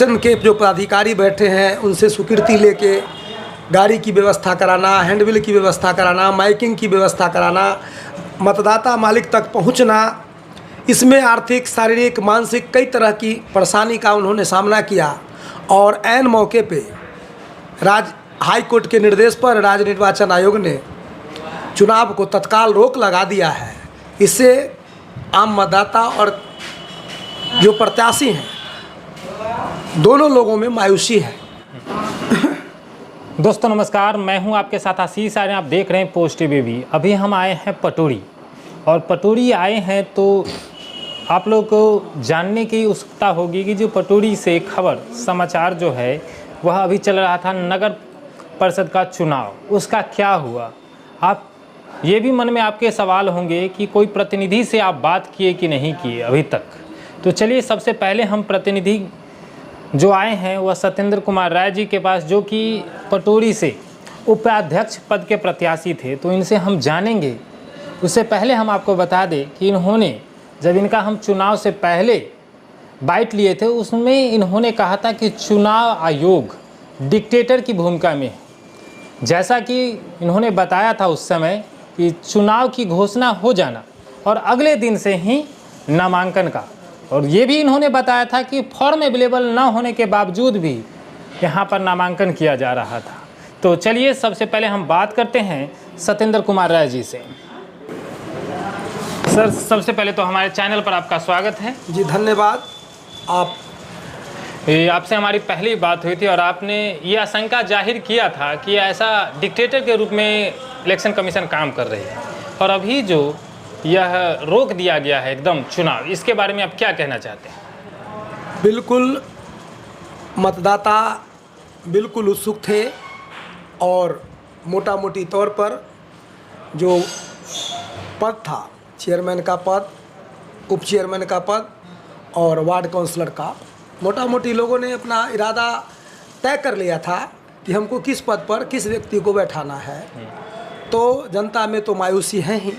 निर्वाचन के जो पदाधिकारी बैठे हैं उनसे स्वीकृति लेके गाड़ी की व्यवस्था कराना, हैंडबिल की व्यवस्था कराना, माइकिंग की व्यवस्था कराना, मतदाता मालिक तक पहुंचना, इसमें आर्थिक, शारीरिक, मानसिक कई तरह की परेशानी का उन्होंने सामना किया। और ऐन मौके पे हाई कोर्ट के निर्देश पर राज्य निर्वाचन आयोग ने चुनाव को तत्काल रोक लगा दिया है। इससे आम मतदाता और जो प्रत्याशी हैं दोनों लोगों में मायूसी है। दोस्तों नमस्कार, मैं हूं आपके साथ आशीष। आप देख रहे हैं पोस्ट टीवी। अभी हम आए हैं पटोरी, और पटोरी आए हैं तो आप लोग को जानने की उत्सुकता होगी कि जो पटोरी से खबर समाचार जो है वह अभी चल रहा था नगर परिषद का चुनाव, उसका क्या हुआ। आप ये भी मन में आपके सवाल होंगे कि कोई प्रतिनिधि से आप बात किए कि नहीं किए अभी तक। तो चलिए सबसे पहले हम प्रतिनिधि जो आए हैं वह सत्येंद्र कुमार राय जी के पास, जो कि पटोरी से उपाध्यक्ष पद के प्रत्याशी थे, तो इनसे हम जानेंगे। उससे पहले हम आपको बता दें कि इन्होंने जब इनका हम चुनाव से पहले बाइट लिए थे उसमें इन्होंने कहा था कि चुनाव आयोग डिक्टेटर की भूमिका में है। जैसा कि इन्होंने बताया था उस समय कि चुनाव की घोषणा हो जाना और अगले दिन से ही नामांकन का, और ये भी इन्होंने बताया था कि फॉर्म अवेलेबल ना होने के बावजूद भी यहाँ पर नामांकन किया जा रहा था। तो चलिए सबसे पहले हम बात करते हैं सत्येंद्र कुमार राय जी से। सर, सबसे पहले तो हमारे चैनल पर आपका स्वागत है। जी धन्यवाद। आपसे हमारी पहली बात हुई थी और आपने ये आशंका जाहिर किया था कि ऐसा डिक्टेटर के रूप में इलेक्शन कमीशन काम कर रही है, और अभी जो यह रोक दिया गया है एकदम चुनाव, इसके बारे में आप क्या कहना चाहते हैं? बिल्कुल, मतदाता बिल्कुल उत्सुक थे और मोटा मोटी तौर पर जो पद था, चेयरमैन का पद, उप चेयरमैन का पद और वार्ड काउंसलर का, मोटा मोटी लोगों ने अपना इरादा तय कर लिया था कि हमको किस पद पर किस व्यक्ति को बैठाना है। तो जनता में तो मायूसी है ही,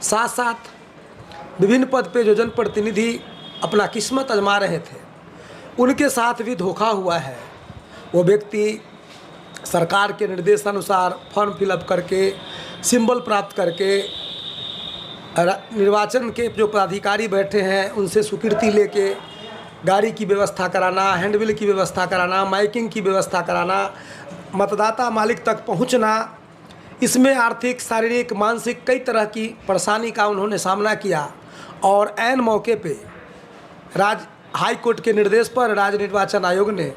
साथ साथ विभिन्न पद पे जो जनप्रतिनिधि अपना किस्मत आजमा रहे थे उनके साथ भी धोखा हुआ है। वो व्यक्ति सरकार के निर्देशानुसार फॉर्म फिलअप करके, सिंबल प्राप्त करके, निर्वाचन के जो पदाधिकारी बैठे हैं उनसे स्वीकृति लेके गाड़ी की व्यवस्था कराना, हैंडबिल की व्यवस्था कराना, माइकिंग की व्यवस्था कराना, मतदाता मालिक तक पहुंचना, इसमें आर्थिक, शारीरिक, मानसिक कई तरह की परेशानी का उन्होंने सामना किया। और ऐन मौके पे हाई कोर्ट के निर्देश पर राज्य निर्वाचन आयोग ने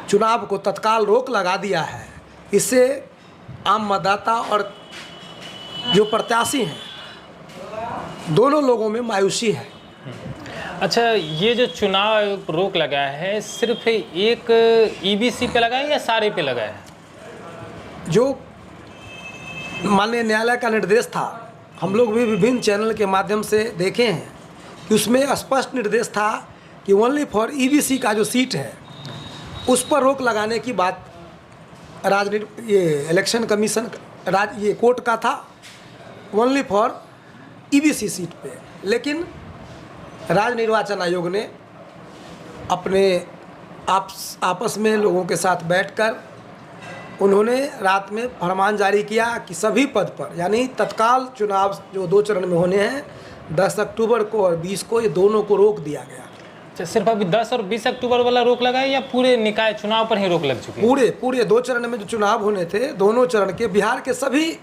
चुनाव को तत्काल रोक लगा दिया है। इससे आम मतदाता और जो प्रत्याशी हैं दोनों लोगों में मायूसी है। अच्छा, ये जो चुनाव आयोग रोक लगाया है सिर्फ एक ईबीसी पे लगा है या सारे पे लगा है? जो माननीय न्यायालय का निर्देश था, हम लोग भी विभिन्न चैनल के माध्यम से देखे हैं कि उसमें स्पष्ट निर्देश था कि ओनली फॉर ईबीसी का जो सीट है उस पर रोक लगाने की बात ये इलेक्शन कमीशन ये कोर्ट का था, ओनली फॉर ईबीसी सीट पे। लेकिन राज्य निर्वाचन आयोग ने अपने आपस में लोगों के साथ बैठकर उन्होंने रात में फरमान जारी किया कि सभी पद पर, यानी तत्काल चुनाव जो 2 चरण में होने हैं, 10 अक्टूबर को और 20 को, ये दोनों को रोक दिया गया। अच्छा, सिर्फ अभी 10 और 20 अक्टूबर वाला रोक लगा है या पूरे निकाय चुनाव पर ही रोक लग चुकी है? पूरे 2 चरण में जो चुनाव होने थे, दोनों चरण के बिहार के सभी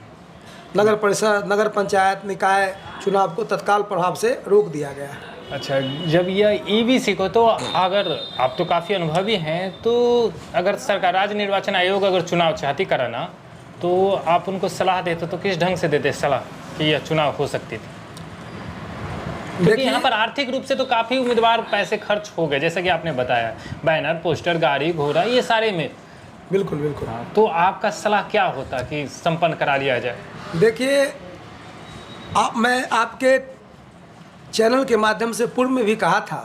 नगर परिषद, नगर पंचायत, निकाय चुनाव को तत्काल प्रभाव से रोक दिया गया। अच्छा, जब यह ईबीसी को, तो अगर आप तो काफ़ी अनुभवी हैं, तो अगर सरकार, राज्य निर्वाचन आयोग अगर चुनाव चाहती कराना तो आप उनको सलाह देते तो किस ढंग से देते सलाह कि यह चुनाव हो सकती थी? क्योंकि यहाँ पर आर्थिक रूप से तो काफ़ी उम्मीदवार पैसे खर्च हो गए, जैसा कि आपने बताया, बैनर, पोस्टर, गाड़ी घोड़ा, ये सारे में। बिल्कुल। हाँ, तो आपका सलाह क्या होता कि संपन्न करा लिया जाए? देखिए, मैं आपके चैनल के माध्यम से पूर्व में भी कहा था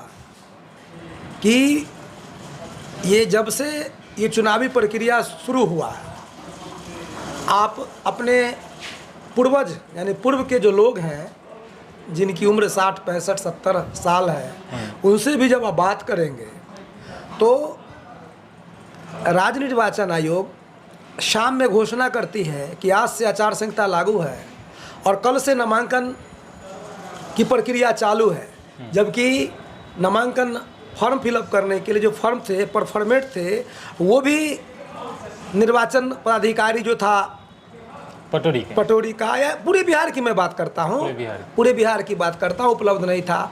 कि ये जब से ये चुनावी प्रक्रिया शुरू हुआ, आप अपने पूर्वज यानी पूर्व के जो लोग हैं जिनकी उम्र 60, 65, 70 साल है, उनसे भी जब आप बात करेंगे तो राज्य निर्वाचन आयोग शाम में घोषणा करती है कि आज से आचार संहिता लागू है और कल से नामांकन की प्रक्रिया चालू है, जबकि नामांकन फॉर्म फिलअप करने के लिए जो फॉर्म थे, फॉर्मेट थे, वो भी निर्वाचन पदाधिकारी जो था पटौड़ी का, या पूरे बिहार की मैं बात करता हूँ, पूरे बिहार की बात करता हूँ, उपलब्ध नहीं था।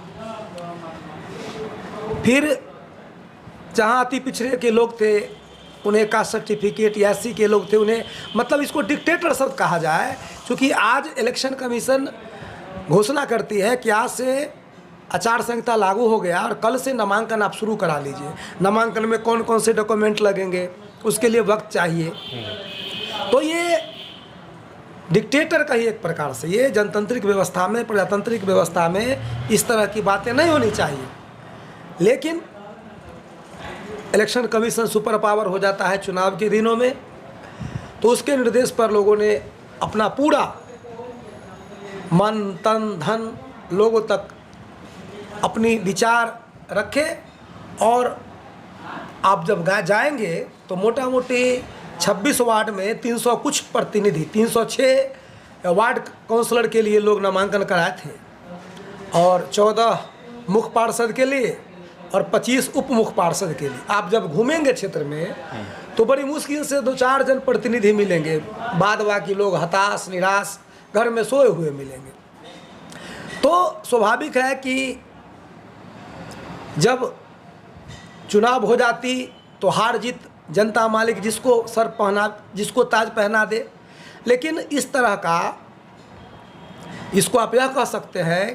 फिर जहाँ अति पिछड़े के लोग थे उन्हें कास्ट सर्टिफिकेट, या एससी के लोग थे उन्हें, मतलब इसको डिक्टेटरशिप कहा जाए, क्योंकि आज इलेक्शन कमीशन घोषणा करती है कि आज से आचार संहिता लागू हो गया और कल से नामांकन आप शुरू करा लीजिए। नामांकन में कौन कौन से डॉक्यूमेंट लगेंगे, उसके लिए वक्त चाहिए। तो ये डिक्टेटर का ही एक प्रकार से, ये जनतांत्रिक व्यवस्था में, प्रजातांत्रिक व्यवस्था में इस तरह की बातें नहीं होनी चाहिए। लेकिन इलेक्शन कमीशन सुपर पावर हो जाता है चुनाव के दिनों में, तो उसके निर्देश पर लोगों ने अपना पूरा मन तन धन लोगों तक अपनी विचार रखे। और आप जब जाएंगे तो मोटा मोटी 26 वार्ड में 300 कुछ प्रतिनिधि, 306 वार्ड काउंसलर के लिए लोग नामांकन कराए थे, और 14 मुख्य पार्षद के लिए और 25 उप मुख्य पार्षद के लिए। आप जब घूमेंगे क्षेत्र में तो बड़ी मुश्किल से 2-4 जन प्रतिनिधि मिलेंगे, बाद बाकी लोग हताश निराश घर में सोए हुए मिलेंगे। तो स्वाभाविक है कि जब चुनाव हो जाती तो हार जीत जनता मालिक जिसको ताज पहना दे। लेकिन इस तरह का, इसको आप यह कह सकते हैं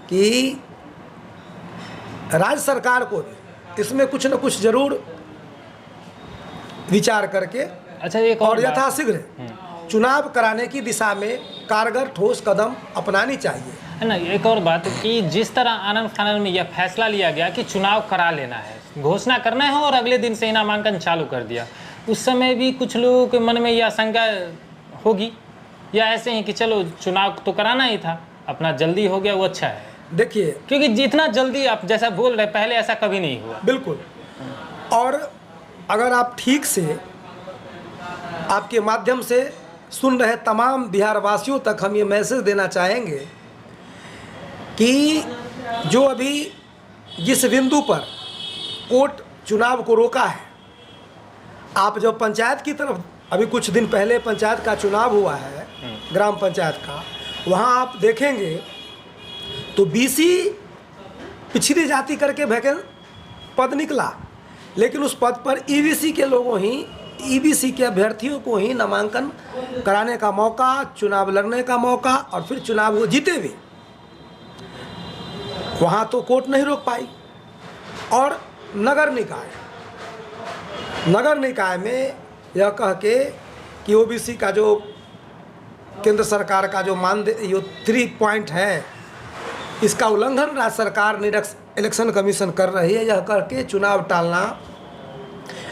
कि राज्य सरकार को भी इसमें कुछ न कुछ जरूर विचार करके अच्छा एक और यथाशीघ्र चुनाव कराने की दिशा में कारगर ठोस कदम अपनानी चाहिए, है ना। एक और बात कि जिस तरह आनंद फानन में यह फैसला लिया गया कि चुनाव करा लेना है, घोषणा करना है और अगले दिन से ही नामांकन चालू कर दिया, उस समय भी कुछ लोगों के मन में यह आशंका होगी, या ऐसे ही कि चलो चुनाव तो कराना ही था, अपना जल्दी हो गया वो अच्छा है। देखिए, क्योंकि जितना जल्दी आप जैसा बोल रहे पहले ऐसा कभी नहीं हुआ। बिल्कुल। और अगर आप ठीक से, आपके माध्यम से सुन रहे तमाम बिहार वासियों तक हम ये मैसेज देना चाहेंगे कि जो अभी जिस बिंदु पर कोर्ट चुनाव को रोका है, आप जब पंचायत की तरफ, अभी कुछ दिन पहले पंचायत का चुनाव हुआ है, ग्राम पंचायत का, वहाँ आप देखेंगे तो बीसी पिछड़ी जाति करके वैकेंट पद निकला, लेकिन उस पद पर ईबीसी के लोगों ही, ईबीसी के अभ्यर्थियों को ही नामांकन कराने का मौका, चुनाव लड़ने का मौका, और फिर चुनाव वो जीते भी। वहाँ तो कोर्ट नहीं रोक पाई। और नगर निकाय में यह कह के कि ओबीसी का जो केंद्र सरकार का जो ये 3 पॉइंट है, इसका उल्लंघन राज्य सरकार इलेक्शन कमीशन कर रही है, यह करके चुनाव टालना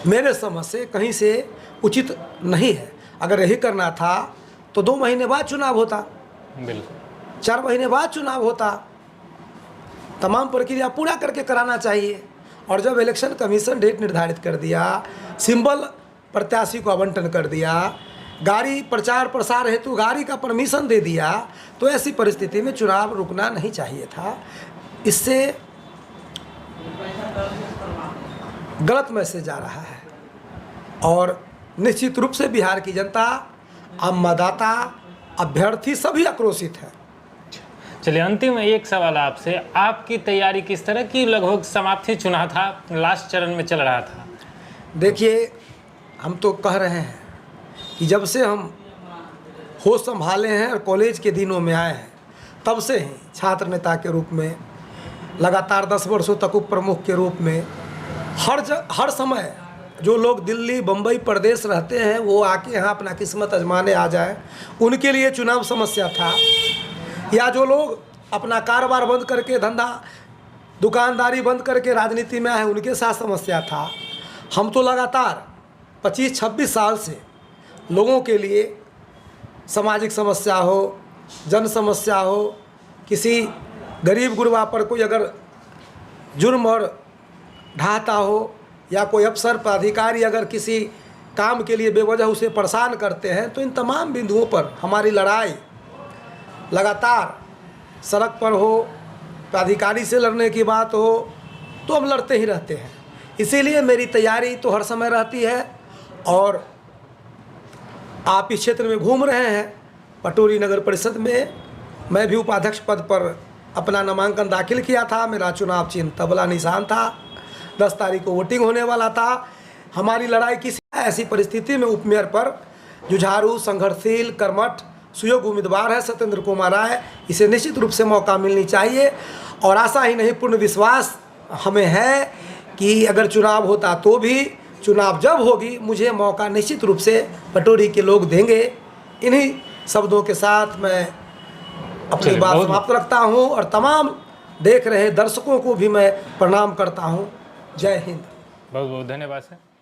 मेरे समझ से कहीं से उचित नहीं है। अगर यही करना था तो 2 महीने बाद चुनाव होता, बिल्कुल 4 महीने बाद चुनाव होता। तमाम प्रक्रिया पूरा करके कराना चाहिए। और जब इलेक्शन कमीशन डेट निर्धारित कर दिया, सिंबल प्रत्याशी को आवंटन कर दिया, गाड़ी प्रचार प्रसार हेतु गाड़ी का परमिशन दे दिया, तो ऐसी परिस्थिति में चुनाव रुकना नहीं चाहिए था। इससे गलत मैसेज आ रहा है और निश्चित रूप से बिहार की जनता, आम मतदाता, अभ्यर्थी सभी आक्रोशित है। चलिए अंतिम एक सवाल आपसे, आपकी तैयारी किस तरह की? लगभग समाप्ति चुनाव था, लास्ट चरण में चल रहा था। देखिए, हम तो कह रहे हैं कि जब से हम होश संभाले हैं और कॉलेज के दिनों में आए हैं, तब से ही छात्र नेता के रूप में, लगातार 10 वर्षों तक उप प्रमुख के रूप में, हर समय जो लोग दिल्ली बम्बई प्रदेश रहते हैं वो आके यहाँ अपना किस्मत आजमाने आ जाए, उनके लिए चुनाव समस्या था। या जो लोग अपना कारोबार बंद करके, धंधा दुकानदारी बंद करके राजनीति में आए, उनके साथ समस्या था। हम तो लगातार 25-26 साल से लोगों के लिए सामाजिक समस्या हो, जन समस्या हो, किसी गरीब गुरबा पर कोई अगर जुर्म और ढाता हो, या कोई अफसर पदाधिकारी अगर किसी काम के लिए बेवजह उसे परेशान करते हैं, तो इन तमाम बिंदुओं पर हमारी लड़ाई लगातार, सड़क पर हो, प्राधिकारी से लड़ने की बात हो, तो हम लड़ते ही रहते हैं। इसीलिए मेरी तैयारी तो हर समय रहती है। और आप इस क्षेत्र में घूम रहे हैं, पटोरी नगर परिषद में मैं भी उपाध्यक्ष पद पर अपना नामांकन दाखिल किया था। मेरा चुनाव चिन्ह तबला निशान था। 10 तारीख को वोटिंग होने वाला था। हमारी लड़ाई किसी ऐसी परिस्थिति में उपमेयर पर जुझारू, संघर्षशील, कर्मठ, सुयोग्य उम्मीदवार है सत्येंद्र कुमार राय। इसे निश्चित रूप से मौका मिलनी चाहिए और आशा ही नहीं पूर्ण विश्वास हमें है कि अगर चुनाव होता तो भी, चुनाव जब होगी, मुझे मौका निश्चित रूप से पटोरी के लोग देंगे। इन्हीं शब्दों के साथ मैं अपनी बात समाप्त रखता हूं और तमाम देख रहे दर्शकों को भी मैं प्रणाम करता हूं। जय हिंद। बहुत बहुत धन्यवाद सर।